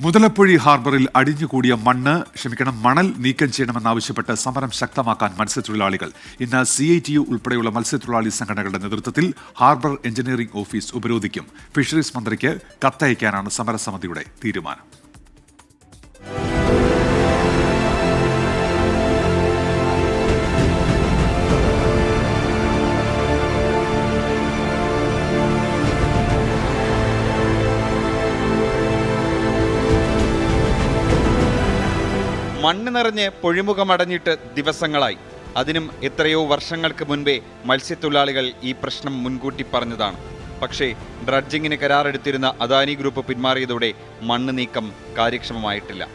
മുതലപ്പൊഴി ഹാർബറിൽ അടിഞ്ഞുകൂടിയ മണൽ നീക്കം ചെയ്യണമെന്നാവശ്യപ്പെട്ട് സമരം ശക്തമാക്കാൻ മത്സ്യത്തൊഴിലാളികൾ. ഇന്ന് CITU ഉൾപ്പെടെയുള്ള മത്സ്യത്തൊഴിലാളി സംഘടനകളുടെ നേതൃത്വത്തിൽ ഹാർബർ എഞ്ചിനീയറിംഗ് ഓഫീസ് ഉപരോധിക്കും. ഫിഷറീസ് മന്ത്രിക്ക് കത്തയക്കാനാണ് സമരസമിതിയുടെ തീരുമാനം. മണ്ണ് നിറഞ്ഞ് പൊഴിമുഖമടഞ്ഞിട്ട് ദിവസങ്ങളായി. അതിനും എത്രയോ വർഷങ്ങൾക്ക് മുൻപേ മത്സ്യത്തൊഴിലാളികൾ ഈ പ്രശ്നം മുൻകൂട്ടി പറഞ്ഞതാണ്. പക്ഷേ ഡ്രഡ്ജിങ്ങിന് കരാറെടുത്തിരുന്ന അദാനി ഗ്രൂപ്പ് പിന്മാറിയതോടെ മണ്ണ് നീക്കം കാര്യക്ഷമമായിട്ടില്ല.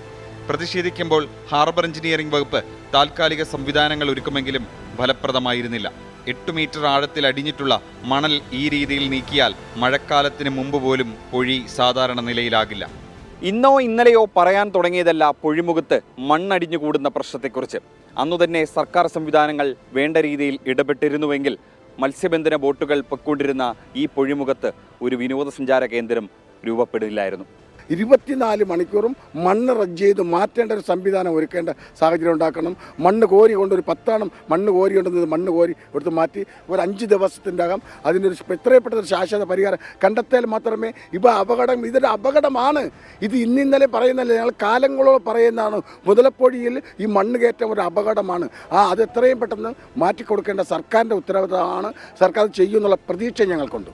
പ്രതിഷേധിക്കുമ്പോൾ ഹാർബർ എഞ്ചിനീയറിംഗ് വകുപ്പ് താൽക്കാലിക സംവിധാനങ്ങൾ ഒരുക്കുമെങ്കിലും ഫലപ്രദമായിരുന്നില്ല. 8 മീറ്റർ ആഴത്തിൽ അടിഞ്ഞിട്ടുള്ള മണൽ ഈ രീതിയിൽ നീക്കിയാൽ മഴക്കാലത്തിന് മുമ്പ് പോലും പൊഴി സാധാരണ നിലയിലാകില്ല. ഇന്നോ ഇന്നലെയോ പറയാൻ തുടങ്ങിയതല്ല പൊഴിമുഖത്ത് മണ്ണടിഞ്ഞുകൂടുന്ന പ്രശ്നത്തെക്കുറിച്ച്. അന്നുതന്നെ സർക്കാർ സംവിധാനങ്ങൾ വേണ്ട രീതിയിൽ ഇടപെട്ടിരുന്നുവെങ്കിൽ മത്സ്യബന്ധന ബോട്ടുകൾ പൊയ്ക്കൊണ്ടിരുന്ന ഈ പൊഴിമുഖത്ത് ഒരു വിനോദസഞ്ചാര കേന്ദ്രം രൂപപ്പെടില്ലായിരുന്നു. 24 മണിക്കൂറും മണ്ണ് റജ്ജ് ചെയ്ത് മാറ്റേണ്ട ഒരു സംവിധാനം ഒരുക്കേണ്ട സാഹചര്യം ഉണ്ടാക്കണം. മണ്ണ് കോരി കൊണ്ട് ഒരു 10 മണ്ണ് കോരി കൊണ്ടുവന്നത് മണ്ണ് കോരി എടുത്ത് മാറ്റി ഒരു 5 ദിവസത്തിൻ്റെ അകം അതിനൊരു എത്രയപ്പെട്ടൊരു ശാശ്വത പരിഹാരം കണ്ടെത്തിയാൽ മാത്രമേ ഇതൊരു അപകടമാണ്. ഇത് ഇന്നലെ പറയുന്നല്ല, ഞങ്ങൾ കാലങ്ങളോളം പറയുന്നതാണ്. മുതലപ്പൊഴിയിൽ ഈ മണ്ണ് കയറ്റം ഒരു അപകടമാണ്. അത് എത്രയും പെട്ടെന്ന് മാറ്റിക്കൊടുക്കേണ്ട സർക്കാരിൻ്റെ ഉത്തരവാദിത്തമാണ്. സർക്കാർ ചെയ്യുമെന്നുള്ള പ്രതീക്ഷ ഞങ്ങൾക്കുണ്ട്.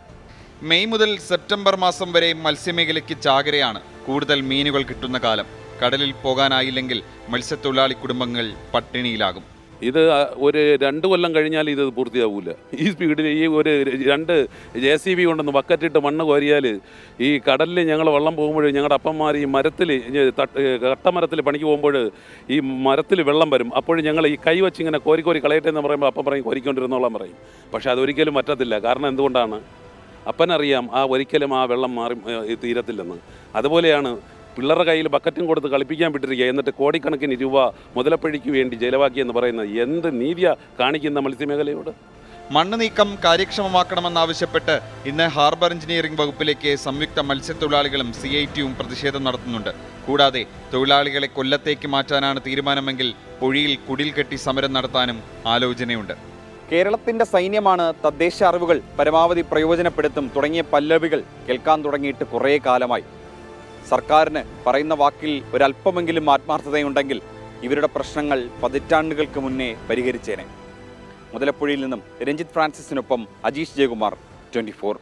മെയ് മുതൽ സെപ്റ്റംബർ മാസം വരെ മത്സ്യമേഖലയ്ക്ക് ചാകരയാണ്. കൂടുതൽ മീനുകൾ കിട്ടുന്ന കാലം. കടലിൽ പോകാനായില്ലെങ്കിൽ മത്സ്യത്തൊഴിലാളി കുടുംബങ്ങൾ പട്ടിണിയിലാകും. ഇത് ഒരു 2 കൊല്ലം കഴിഞ്ഞാൽ ഇത് പൂർത്തിയാവില്ല. ഈ സ്പീഡിൽ ഈ ഒരു 2 JCB കൊണ്ടൊന്ന് ബക്കറ്റിട്ട് മണ്ണ് കോരിയാൽ ഈ കടലിൽ ഞങ്ങൾ വെള്ളം പോകുമ്പോൾ ഞങ്ങളുടെ അപ്പന്മാർ ഈ മരത്തിൽ കട്ടമരത്തിൽ പണിക്ക് പോകുമ്പോൾ ഈ മരത്തിൽ വെള്ളം വരും. അപ്പോൾ ഞങ്ങൾ ഈ കൈ വെച്ച് ഇങ്ങനെ കോരി കളയട്ടെ എന്ന് പറയുമ്പോൾ അപ്പം പറയും കോരിക്കൊണ്ടിരുന്നോളം പറയും. പക്ഷെ അതൊരിക്കലും പറ്റത്തില്ല. കാരണം എന്തുകൊണ്ടാണ്? അപ്പനറിയാം ഒരിക്കലും ആ വെള്ളം മാറി തീരത്തില്ലെന്ന്. അതുപോലെയാണ് പിള്ളേരുടെ കയ്യിൽ ബക്കറ്റും കൊടുത്ത് കളിപ്പിക്കാൻ വിട്ടിരിക്കുക. എന്നിട്ട് കോടിക്കണക്കിന് രൂപ മുതലപ്പൊഴിക്ക് വേണ്ടി ജലവാക്കിയെന്ന് പറയുന്നത് എന്ത് നീതിയാ കാണിക്കുന്ന മത്സ്യമേഖലയോട്? മണ്ണ് നീക്കം കാര്യക്ഷമമാക്കണമെന്നാവശ്യപ്പെട്ട് ഇന്ന് ഹാർബർ എഞ്ചിനീയറിംഗ് വകുപ്പിലേക്ക് സംയുക്ത മത്സ്യത്തൊഴിലാളികളും CITUവും പ്രതിഷേധം നടത്തുന്നുണ്ട്. കൂടാതെ തൊഴിലാളികളെ കൊല്ലത്തേക്ക് മാറ്റാനാണ് തീരുമാനമെങ്കിൽ പൊഴിയിൽ കുടിൽ കെട്ടി സമരം നടത്താനും ആലോചനയുണ്ട്. കേരളത്തിന്റെ സൈന്യമാണ് തദ്ദേശ അറിവുകൾ പരമാവധി പ്രയോജനപ്പെടുത്തും തുടങ്ങിയ പല്ലവികൾ കേൾക്കാൻ തുടങ്ങിയിട്ട് കുറേ കാലമായി. സർക്കാരിന് പറയുന്ന വാക്കിൽ ഒരല്പമെങ്കിലും ആത്മാർത്ഥതയുണ്ടെങ്കിൽ ഇവരുടെ പ്രശ്നങ്ങൾ പതിറ്റാണ്ടുകൾക്ക് മുന്നേ പരിഹരിച്ചേനെ. മുതലപ്പൊഴിയിൽ നിന്നും രഞ്ജിത്ത് ഫ്രാൻസിസിനൊപ്പം അജീഷ് ജയകുമാർ, 24.